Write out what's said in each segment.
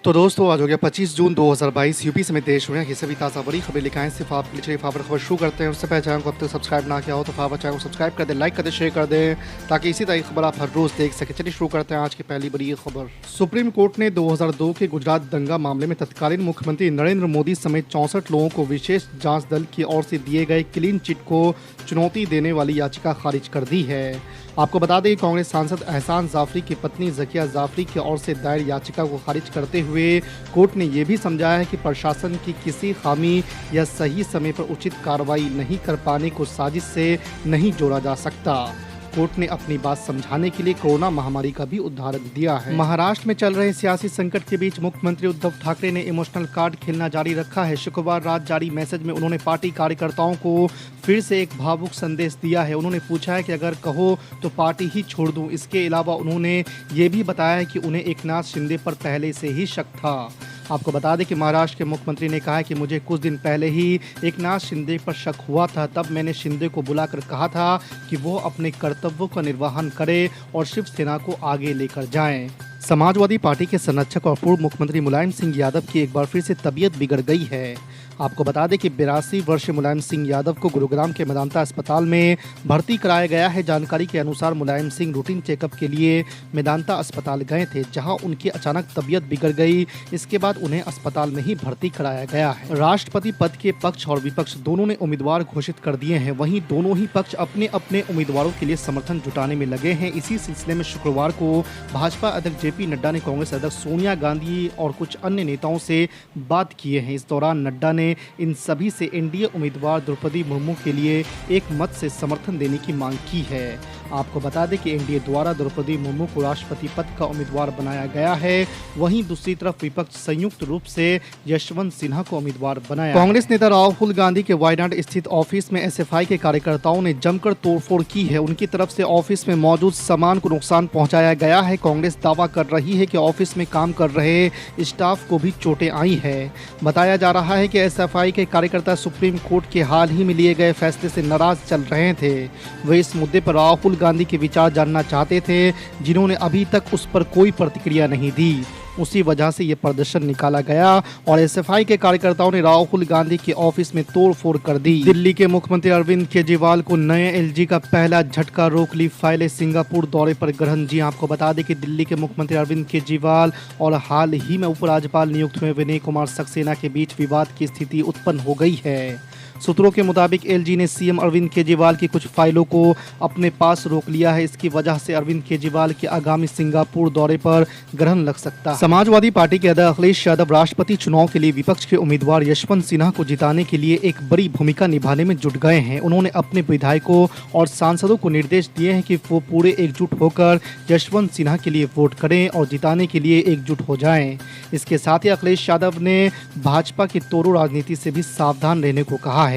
तो दोस्तों आज हो गया 25 जून 2022। यूपी समेत देश दुनिया की सभी ताज़ा बड़ी खबरें लिखाएं सिर्फ आपके लिए। चलिए खबर शुरू करते हैं। उससे पहले चैनल को अब तक सब्सक्राइब ना किया हो तो चैनल को सब्सक्राइब कर दें, लाइक कर दें, शेयर कर दें ताकि इसी तरह की खबर आप हर रोज़ देख सकें। चलिए शुरू करते हैं आज की पहली बड़ी खबर। सुप्रीम कोर्ट ने 2002 के गुजरात दंगा मामले में तत्कालीन मुख्यमंत्री नरेंद्र मोदी समेत 64 लोगों को विशेष जाँच दल की ओर से दिए गए क्लीन चिट को चुनौती देने वाली याचिका खारिज कर दी है। आपको बता दें कांग्रेस सांसद एहसान जाफरी की पत्नी जकिया जाफरी की ओर से दायर याचिका को खारिज करते हुए कोर्ट ने यह भी समझाया है कि प्रशासन की किसी खामी या सही समय पर उचित कार्रवाई नहीं कर पाने को साजिश से नहीं जोड़ा जा सकता। कोर्ट ने अपनी बात समझाने के लिए कोरोना महामारी का भी उदाहरण दिया है। महाराष्ट्र में चल रहे सियासी संकट के बीच मुख्यमंत्री उद्धव ठाकरे ने इमोशनल कार्ड खेलना जारी रखा है। शुक्रवार रात जारी मैसेज में उन्होंने पार्टी कार्यकर्ताओं को फिर से एक भावुक संदेश दिया है। उन्होंने पूछा है कि अगर कहो तो पार्टी ही छोड़ दूं। इसके अलावा उन्होंने ये भी बताया है कि उन्हें एकनाथ शिंदे पर पहले से ही शक था। आपको बता दें कि महाराष्ट्र के मुख्यमंत्री ने कहा है कि मुझे कुछ दिन पहले ही एकनाथ शिंदे पर शक हुआ था। तब मैंने शिंदे को बुलाकर कहा था कि वो अपने कर्तव्यों का निर्वहन करे और शिवसेना को आगे लेकर जाएं। समाजवादी पार्टी के संरक्षक और पूर्व मुख्यमंत्री मुलायम सिंह यादव की एक बार फिर से तबीयत बिगड़ गई है। आपको बता दें कि 82 वर्षीय मुलायम सिंह यादव को गुरुग्राम के मेदांता अस्पताल में भर्ती कराया गया है। जानकारी के अनुसार मुलायम सिंह रूटीन चेकअप के लिए मेदांता अस्पताल गए थे, जहां उनकी अचानक तबीयत बिगड़ गई। इसके बाद उन्हें अस्पताल में ही भर्ती कराया गया है। राष्ट्रपति पद के पक्ष और विपक्ष दोनों ने उम्मीदवार घोषित कर दिए हैं। वहीं दोनों ही पक्ष अपने अपने उम्मीदवारों के लिए समर्थन जुटाने में लगे हैं। इसी सिलसिले में शुक्रवार को भाजपा अध्यक्ष जेपी नड्डा ने कांग्रेस अध्यक्ष सोनिया गांधी और कुछ अन्य नेताओं से बात किए हैं। इस दौरान नड्डा ने इन सभी से एनडीए उम्मीदवार द्रौपदी मुर्मू के लिए एक मत से समर्थन देने की मांग की है। आपको बता दें कि एनडीए द्वारा द्रौपदी मुर्मू को राष्ट्रपति पद का उम्मीदवार बनाया गया है। वहीं दूसरी तरफ विपक्ष संयुक्त रूप से यशवंत सिन्हा को उम्मीदवार बनाया। कांग्रेस नेता राहुल गांधी के वायनाड स्थित ऑफिस में एसएफआई के कार्यकर्ताओं ने जमकर तोड़फोड़ की है। उनकी तरफ से ऑफिस में मौजूद सामान को नुकसान पहुंचाया गया है। कांग्रेस दावा कर रही है कि ऑफिस में काम कर रहे स्टाफ को भी चोटें आई है। बताया जा रहा है कि एसएफआई के कार्यकर्ता सुप्रीम कोर्ट के हाल ही में लिए गए फैसले से नाराज चल रहे थे। वे इस मुद्दे पर राहुल गांधी के विचार जानना चाहते थे, जिन्होंने अभी तक उस पर कोई प्रतिक्रिया नहीं दी। उसी वजह से ये प्रदर्शन निकाला गया और एसएफआई के कार्यकर्ताओं ने राहुल गांधी के ऑफिस में तोड़फोड़ कर दी। दिल्ली के मुख्यमंत्री अरविंद केजरीवाल को नए एलजी का पहला झटका, रोक ली फाइलें, सिंगापुर दौरे पर ग्रहण। जी आपको बता दें कि दिल्ली के मुख्यमंत्री अरविंद केजरीवाल और हाल ही में उपराज्यपाल नियुक्त हुए विनय कुमार सक्सेना के बीच विवाद की स्थिति उत्पन्न हो गई है। सूत्रों के मुताबिक एलजी ने सीएम अरविंद केजरीवाल की कुछ फाइलों को अपने पास रोक लिया है। इसकी वजह से अरविंद केजरीवाल के आगामी सिंगापुर दौरे पर ग्रहण लग सकता है। समाजवादी पार्टी के अध्यक्ष अखिलेश यादव राष्ट्रपति चुनाव के लिए विपक्ष के उम्मीदवार यशवंत सिन्हा को जिताने के लिए एक बड़ी भूमिका निभाने में जुट गए हैं। उन्होंने अपने विधायकों और सांसदों को निर्देश दिए हैं कि वो पूरे एकजुट होकर यशवंत सिन्हा के लिए वोट करें और जिताने के लिए एकजुट हो जाएं। इसके साथ ही अखिलेश यादव ने भाजपा की तोड़ो राजनीति से भी सावधान रहने को कहा है।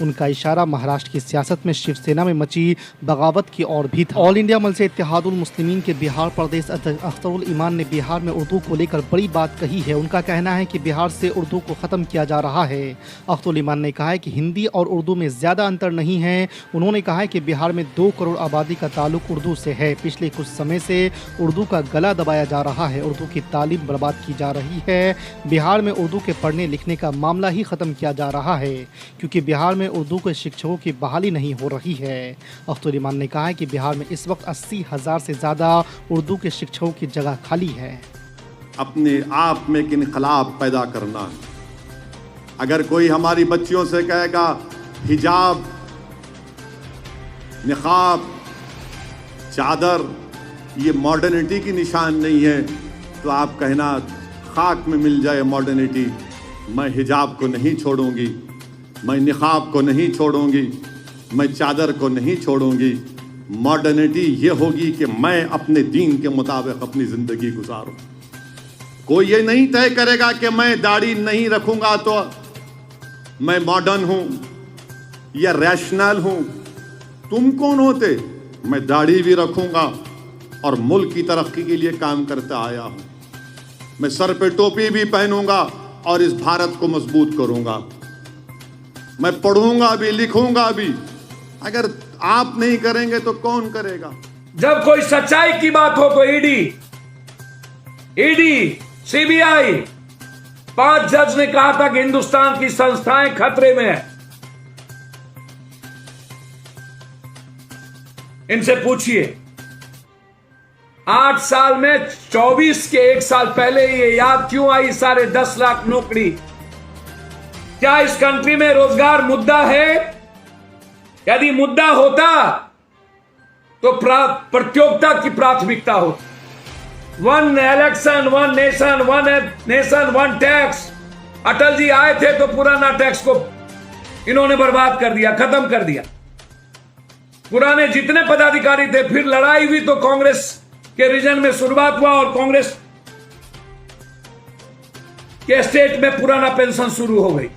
उनका इशारा महाराष्ट्र की सियासत में शिवसेना में मची बगावत की ओर भी था। ऑल इंडिया मजलिस इत्तेहादुल मुस्लिमीन के बिहार प्रदेश अध्यक्ष अख्तरुल ईमान ने बिहार में उर्दू को लेकर बड़ी बात कही है। उनका कहना है कि बिहार से उर्दू को खत्म किया जा रहा है। अख्तरुल ईमान ने कहा है कि हिंदी और उर्दू में ज्यादा अंतर नहीं है। उन्होंने कहा है कि बिहार में 2 करोड़ आबादी का ताल्लुक उर्दू से है। पिछले कुछ समय से उर्दू का गला दबाया जा रहा है। उर्दू की तालीम बर्बाद की जा रही है। बिहार में उर्दू के पढ़ने लिखने का मामला ही खत्म किया जा रहा है, क्योंकि बिहार में उर्दू के शिक्षकों की बहाली नहीं हो रही है। अख्तरुल ईमान ने कहा है कि बिहार में इस वक्त 80,000 से ज़्यादा उर्दू के शिक्षकों की जगह खाली है। अपने आप में एक इनकलाब पैदा करना। अगर कोई हमारी बच्चियों से कहेगा हिजाब, निकाब, चादर ये मॉडर्निटी की निशान नहीं है, तो आप कहना खाक में मिल जाए मॉडर्निटी। मैं हिजाब को नहीं छोड़ूंगी, मैं निकाब को नहीं छोड़ूंगी, मैं चादर को नहीं छोड़ूंगी। मॉडर्निटी ये होगी कि मैं अपने दीन के मुताबिक अपनी ज़िंदगी गुजारूं। कोई ये नहीं तय करेगा कि मैं दाढ़ी नहीं रखूंगा तो मैं मॉडर्न हूं या रैशनल हूं। तुम कौन होते? मैं दाढ़ी भी रखूंगा और मुल्क की तरक्की के लिए काम करता आया हूं। मैं सर पे टोपी भी पहनूंगा और इस भारत को मजबूत करूंगा। मैं पढ़ूंगा भी, लिखूंगा भी। अगर आप नहीं करेंगे तो कौन करेगा? जब कोई सच्चाई की बात हो तो ईडी सीबीआई 5 जज ने कहा था कि हिंदुस्तान की संस्थाएं खतरे में है। इनसे पूछिए 8 साल में 24 के 1 साल पहले ये याद क्यों आई सारे 10 लाख नौकरी? क्या इस कंट्री में रोजगार मुद्दा है? यदि मुद्दा होता तो प्रतियोगिता की प्राथमिकता होती। 1 election 1 nation 1 tax. Atal ji आए थे तो पुराना टैक्स को इन्होंने बर्बाद कर दिया, खत्म कर दिया। पुराने जितने पदाधिकारी थे, फिर लड़ाई हुई तो कांग्रेस के रीजन में शुरुआत हुआ और कांग्रेस के स्टेट में पुराना पेंशन शुरू हो गई।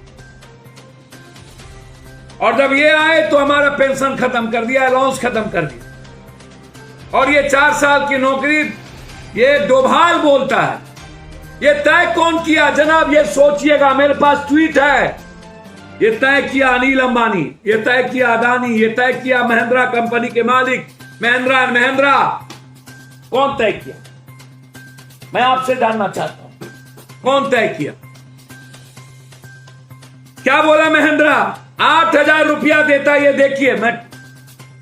और जब ये आए तो हमारा पेंशन खत्म कर दिया, अलाउंस खत्म कर दिया। और ये 4 साल की नौकरी, ये डोभाल बोलता है। ये तय कौन किया जनाब? ये सोचिएगा, मेरे पास ट्वीट है। ये तय किया अनिल अंबानी, ये तय किया अदानी, ये तय किया महिंद्रा कंपनी के मालिक महिंद्रा एंड महिंद्रा। कौन तय किया? मैं आपसे जानना चाहता हूं, कौन तय किया? क्या बोला महिंद्रा? 8,000 रुपया देता। ये देखिए, मैं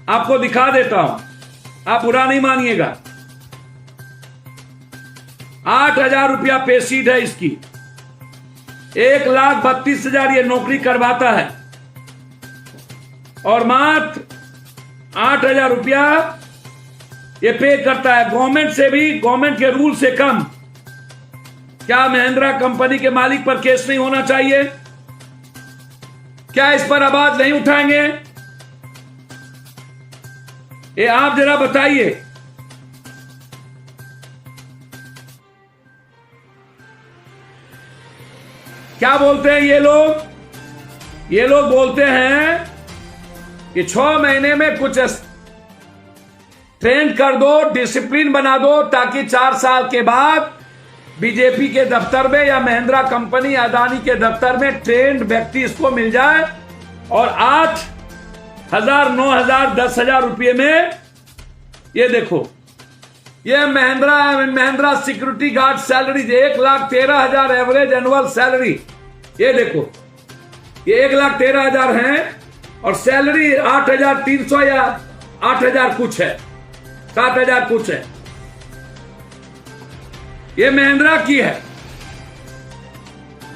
आपको दिखा देता हूं, आप बुरा नहीं मानिएगा। 8,000 रुपया पे सीट है इसकी। 1,32,000 ये नौकरी करवाता है और मात्र 8,000 रुपया ये पे करता है गवर्नमेंट से भी, गवर्नमेंट के रूल से कम। क्या महिंद्रा कंपनी के मालिक पर केस नहीं होना चाहिए? क्या इस पर आवाज नहीं उठाएंगे? ये आप जरा बताइए। क्या बोलते हैं ये लोग? ये लोग बोलते हैं कि 6 महीने में कुछ ट्रेंड कर दो, डिसिप्लिन बना दो, ताकि 4 साल के बाद बीजेपी के दफ्तर में या महिंद्रा कंपनी अदानी के दफ्तर में ट्रेंड व्यक्ति इसको मिल जाए और 8,000, 9,000, 10,000 रुपये में, ये देखो, ये Mahindra security guard salary 1,13,000 average annual salary. ये देखो, ये 1,13,000 है और सैलरी 8,300 या 8,000 कुछ है, 7,000 कुछ है। ये महिंद्रा की है।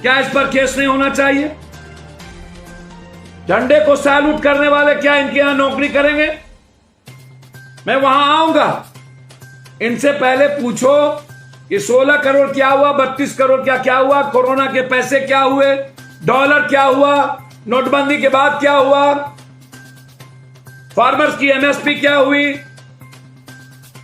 क्या इस पर केस नहीं होना चाहिए? झंडे को सैल्यूट करने वाले क्या इनके यहां नौकरी करेंगे? मैं वहां आऊंगा। इनसे पहले पूछो कि 16 करोड़ क्या हुआ, 32 करोड़ क्या हुआ, कोरोना के पैसे क्या हुए, डॉलर क्या हुआ, नोटबंदी के बाद क्या हुआ, फार्मर्स की एमएसपी क्या हुई,